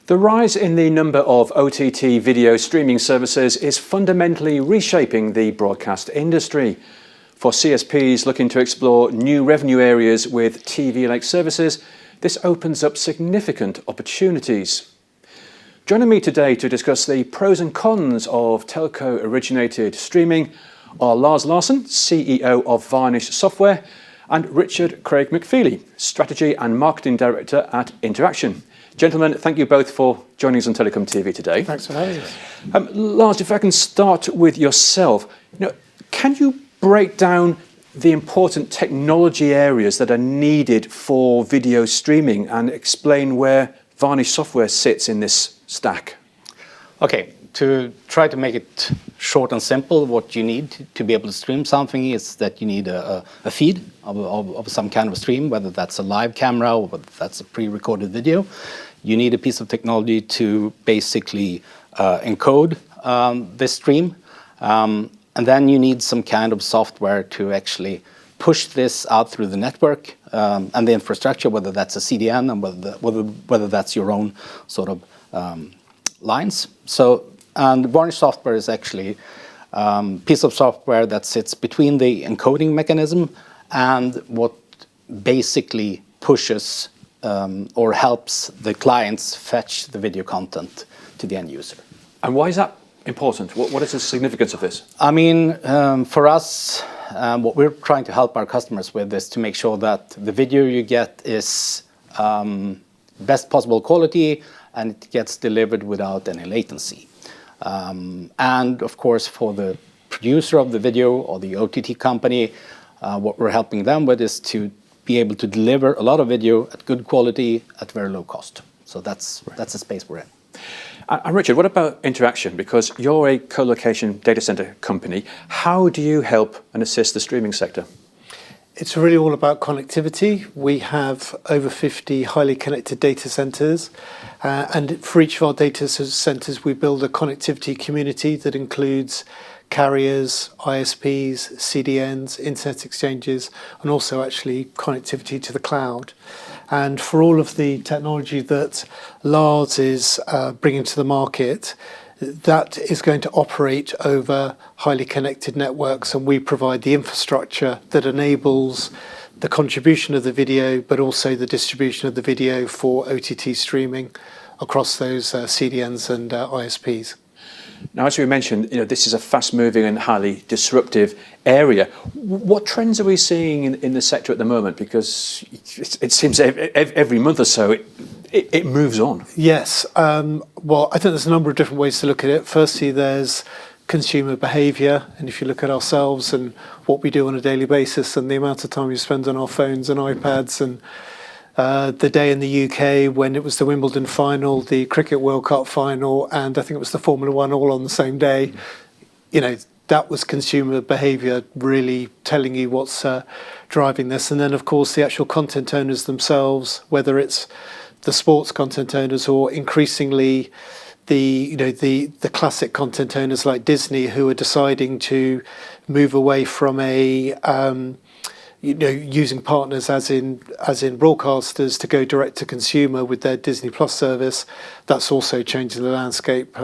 The rise in the number of OTT video streaming services is fundamentally reshaping the broadcast industry. For CSPs looking to explore new revenue areas with TV-like services, this opens up significant opportunities. Joining me today to discuss the pros and cons of telco-originated streaming are Larsson, CEO of Varnish Software, and Craig-McFeely, Strategy and Marketing Director at Interxion. Gentlemen, thank you both for joining us on Telecom TV today. Thanks for having us. Lars, if I can start with yourself, can you break down the important technology areas that are needed for video streaming and explain where Varnish Software sits in this stack? Okay, to try to make it short and simple, what you need to be able to stream something is that you need a feed of some kind of stream, whether that's a live camera or whether that's a pre-recorded video. You need a piece of technology to basically encode this stream. And then you need some kind of software to actually push this out through the network and the infrastructure, whether that's a CDN and whether that's your own sort of lines. And Varnish Software is actually a piece of software that sits between the encoding mechanism and what basically pushes or helps the clients fetch the video content to the end user. And why is that important? What is the significance of this? I mean, for us, what we're trying to help our customers with is to make sure that the video you get is best possible quality and it gets delivered without any latency. And of course, for the producer of the video or the OTT company, what we're helping them with is to be able to deliver a lot of video at good quality at very low cost. So that's the space we're in. And Richard, what about Interxion? Because you're a co-location data center company. How do you help and assist the streaming sector? It's really all about connectivity. We have over 50 highly connected data centers. And for each of our data centers, we build a connectivity community that includes carriers, ISPs, CDNs, internet exchanges, and also actually connectivity to the cloud. And for all of the technology that Lars is bringing to the market, that is going to operate over highly connected networks, and we provide the infrastructure that enables the contribution of the video, but also the distribution of the video for OTT streaming across those CDNs and ISPs. Now, as we mentioned, this is a fast-moving and highly disruptive area. What trends are we seeing in the sector at the moment? Because it seems every month or so it moves on. Yes. Well, I think there's a number of different ways to look at it. Firstly, there's consumer behaviour, and if you look at ourselves and what we do on a daily basis and the amount of time we spend on our phones and iPads, and the day in the UK when it was the Wimbledon final, the Cricket World Cup final, and I think it was the Formula One all on the same day, that was consumer behaviour really telling you what's driving this. And then, of course, the actual content owners themselves, whether it's the sports content owners or increasingly the classic content owners like Disney, who are deciding to move away from using partners as in broadcasters to go direct to consumer with their Disney Plus service. That's also changing the landscape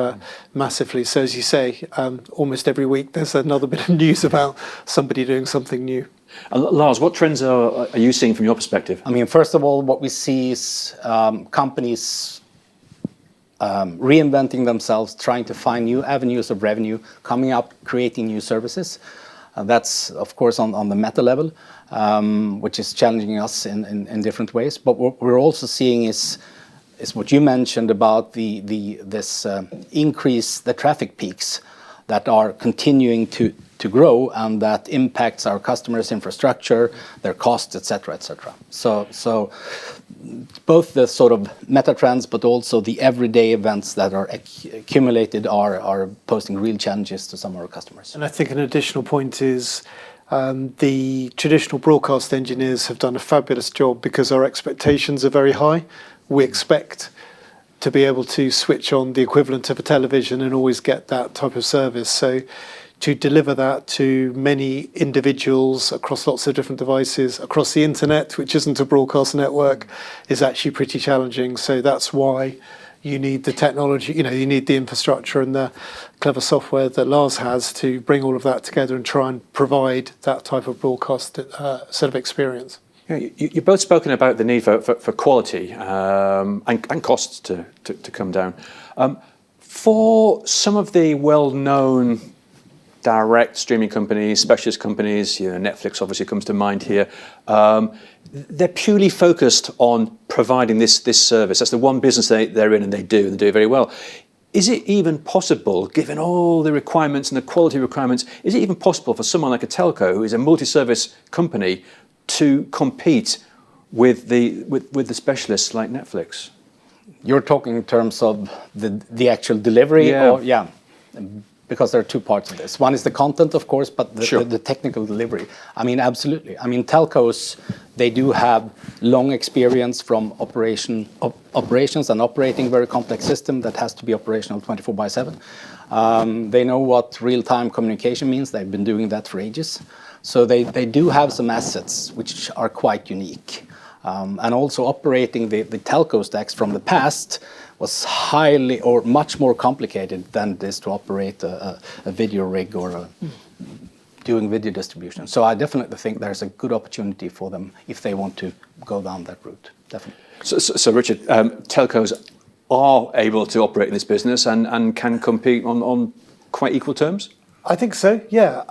massively. So as you say, almost every week there's another bit of news about somebody doing something new. Lars, what trends are you seeing from your perspective? I mean, first of all, what we see is companies reinventing themselves, trying to find new avenues of revenue, coming up, creating new services. That's, of course, on the meta level, which is challenging us in different ways. But what we're also seeing is what you mentioned about this increase, the traffic peaks that are continuing to grow and that impacts our customers' infrastructure, their costs, etc., etc. So both the sort of meta trends, but also the everyday events that are accumulated are posing real challenges to some of our customers. And I think an additional point is the traditional broadcast engineers have done a fabulous job because our expectations are very high. We expect to be able to switch on the equivalent of a television and always get that type of service. So to deliver that to many individuals across lots of different devices, across the internet, which isn't a broadcast network, is actually pretty challenging. So that's why you need the technology, you need the infrastructure and the clever software that Lars has to bring all of that together and try and provide that type of broadcast sort of experience. You've both spoken about the need for quality and costs to come down. For some of the well-known direct streaming companies, specialist companies, Netflix obviously comes to mind here, they're purely focused on providing this service. That's the one business they're in, and they do it very well. Is it even possible, given all the requirements and the quality requirements, is it even possible for someone like a telco, who is a multi-service company, to compete with the specialists like Netflix? You're talking in terms of the actual delivery? Yeah. Because there are two parts of this. One is the content, of course, but the technical delivery. I mean, absolutely. I mean, telcos, they do have long experience from operations and operating very complex system that has to be operational 24/7. They know what real-time communication means. They've been doing that for ages. So they do have some assets which are quite unique. And also operating the telco stacks from the past was highly or much more complicated than it is to operate a video rig or doing video distribution. So I definitely think there's a good opportunity for them if they want to go down that route, definitely. So Richard, telcos are able to operate in this business and can compete on quite equal terms? I think so, yeah.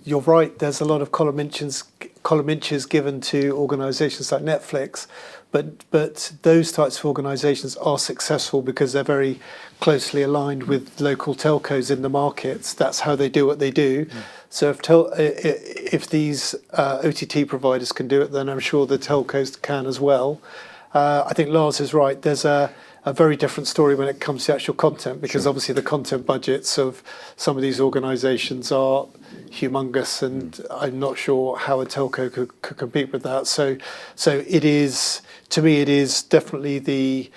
You're right, there's a lot of column inches given to organisations like Netflix, but those types of organisations are successful because they're very closely aligned with local telcos in the markets. That's how they do what they do. So if these OTT providers can do it, then I'm sure the telcos can as well. I think Lars is right. There's a very different story when it comes to actual content, because obviously the content budgets of some of these organisations are humongous, and I'm not sure how a telco could compete with that. So it is, to me, it is definitely the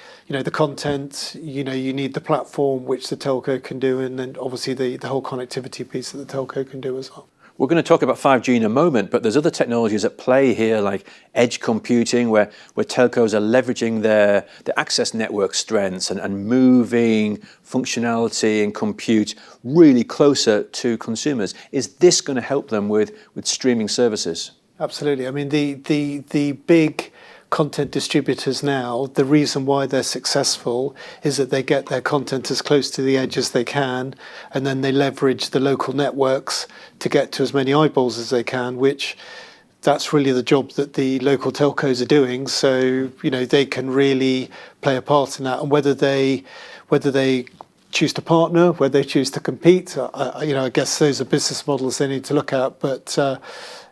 content. You need the platform which the telco can do, and then obviously the whole connectivity piece that the telco can do as well. We're going to talk about 5G in a moment, but there's other technologies at play here, like edge computing, where telcos are leveraging their access network strengths and moving functionality and compute really closer to consumers. Is this going to help them with streaming services? Absolutely. I mean, the big content distributors now, the reason why they're successful is that they get their content as close to the edge as they can, and then they leverage the local networks to get to as many eyeballs as they can, which that's really the job that the local telcos are doing. So, they can really play a part in that. And whether they choose to partner, whether they choose to compete, I guess those are business models they need to look at. But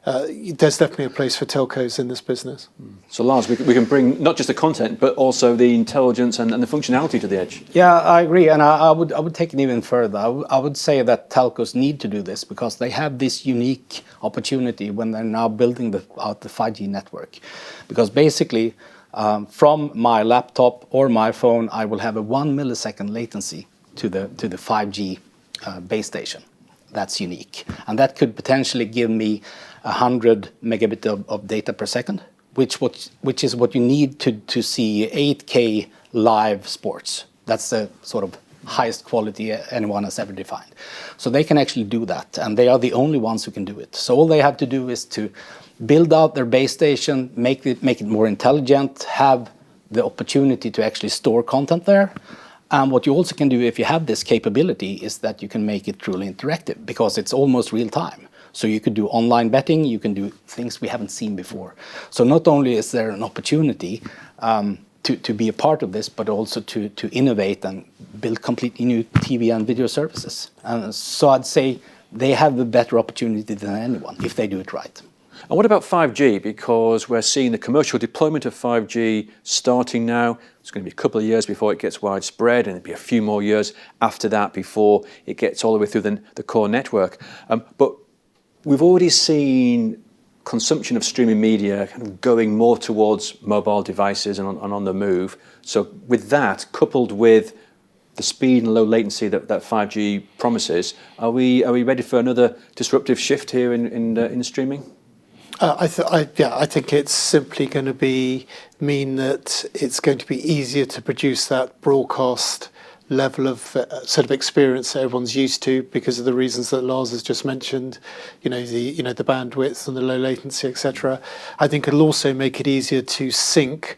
there's definitely a place for telcos in this business. So Lars, we can bring not just the content, but also the intelligence and the functionality to the edge. Yeah, I agree, and I would take it even further. I would say that telcos need to do this because they have this unique opportunity when they're now building out the 5G network. Because basically, from my laptop or my phone, I will have a 1 millisecond latency to the 5G base station. That's unique, and that could potentially give me 100 megabit of data per second, which is what you need to see 8K live sports. That's the sort of highest quality anyone has ever defined. So they can actually do that, and they are the only ones who can do it. So all they have to do is to build out their base station, make it more intelligent, have the opportunity to actually store content there. And what you also can do if you have this capability is that you can make it truly interactive, because it's almost real time. So you could do online betting, you can do things we haven't seen before. So not only is there an opportunity to be a part of this, but also to innovate and build completely new TV and video services. And so I'd say they have a better opportunity than anyone if they do it right. And what about 5G? Because we're seeing the commercial deployment of 5G starting now. It's going to be a couple of years before it gets widespread, and it'll be a few more years after that before it gets all the way through the core network. But we've already seen consumption of streaming media kind of going more towards mobile devices and on the move. So with that, coupled with the speed and low latency that 5G promises, are we ready for another disruptive shift here in streaming? I think it's simply going to mean that it's going to be easier to produce that broadcast level of sort of experience that everyone's used to because of the reasons that Lars has just mentioned, the bandwidth and the low latency, etc. I think it'll also make it easier to sync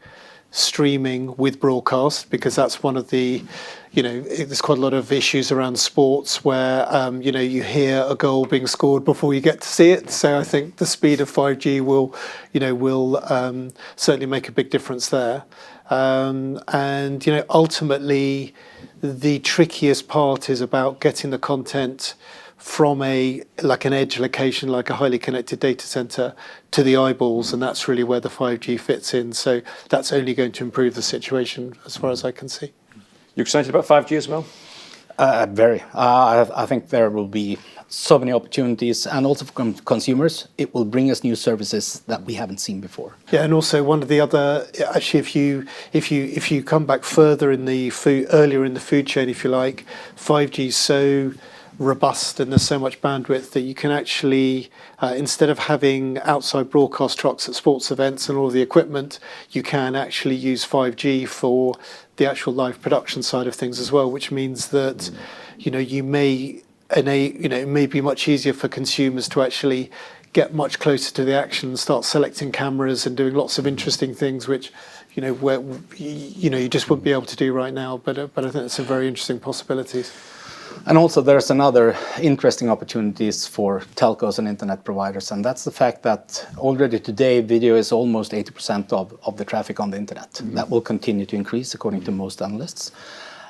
streaming with broadcast because that's one of the, there's quite a lot of issues around sports where, you hear a goal being scored before you get to see it. So I think the speed of 5G will certainly make a big difference there. And ultimately, the trickiest part is about getting the content from an edge location, like a highly connected data center, to the eyeballs, and that's really where the 5G fits in. So that's only going to improve the situation as far as I can see. You excited about 5G as well? Very. I think there will be so many opportunities, and also for consumers, it will bring us new services that we haven't seen before. Yeah, and also one of the other, actually, if you come back further in the earlier in the food chain, if you like, 5G is so robust and there's so much bandwidth that you can actually, instead of having outside broadcast trucks at sports events and all the equipment, you can actually use 5G for the actual live production side of things as well, which means that it may be much easier for consumers to actually get much closer to the action and start selecting cameras and doing lots of interesting things which you just wouldn't be able to do right now, but I think it's some very interesting possibilities. And also there's another interesting opportunities for telcos and internet providers, and that's the fact that already today video is almost 80% of the traffic on the internet. Mm-hmm. That will continue to increase according to most analysts.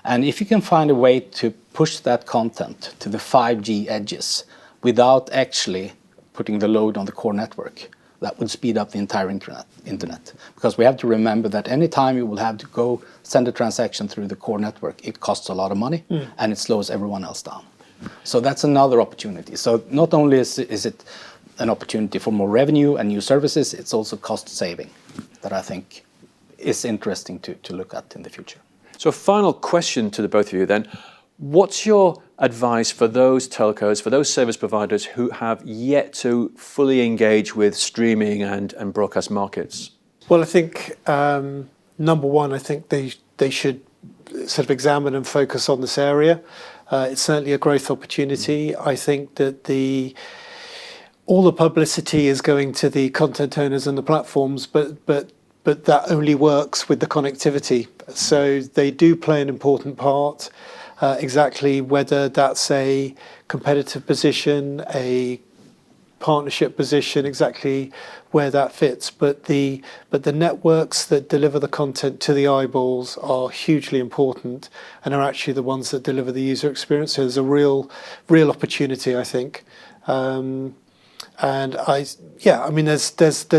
And if you can find a way to push that content to the 5G edges without actually putting the load on the core network, that would speed up the entire internet. Because we have to remember that any time you will have to go send a transaction through the core network, it costs a lot of money and it slows everyone else down. So that's another opportunity. So not only is it an opportunity for more revenue and new services, it's also cost saving that I think is interesting to look at in the future. So a final question to the both of you then. What's your advice for those telcos, for those service providers who have yet to fully engage with streaming and broadcast markets? Well, I think, number one, I think they should sort of examine and focus on this area. It's certainly a growth opportunity. I think that all the publicity is going to the content owners and the platforms, but that only works with the connectivity. So they do play an important part. Exactly whether that's a competitive position, a partnership position, exactly where that fits. But the networks that deliver the content to the eyeballs are hugely important and are actually the ones that deliver the user experience. So there's a real opportunity, I think. And there's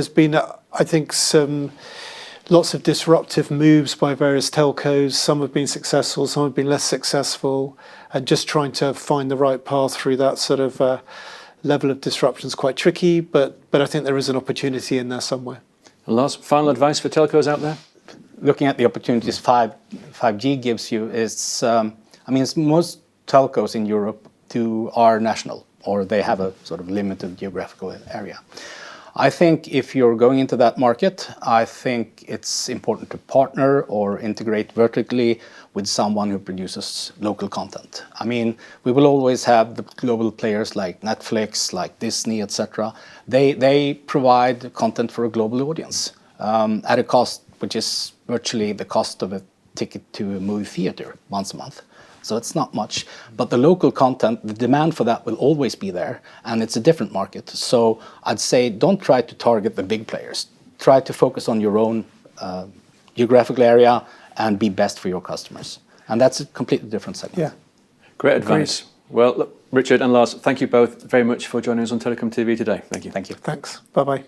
been, I think, lots of disruptive moves by various telcos. Some have been successful, some have been less successful, and just trying to find the right path through that sort of level of disruption is quite tricky, but I think there is an opportunity in there somewhere. Lars, final advice for telcos out there? Looking at the opportunities 5G gives you is, most telcos in Europe are national, or they have a sort of limited geographical area. I think if you're going into that market, I think it's important to partner or integrate vertically with someone who produces local content. I mean, we will always have the global players like Netflix, like Disney, etc. They provide content for a global audience at a cost which is virtually the cost of a ticket to a movie theater once a month. So it's not much, but the local content, the demand for that will always be there, and it's a different market. So I'd say don't try to target the big players. Try to focus on your own geographical area and be best for your customers. And that's a completely different segment. Yeah. Great advice. Great. Well, look, Richard and Lars, thank you both very much for joining us on Telecom TV today. Thank you. Thank you. Thanks. Bye-bye.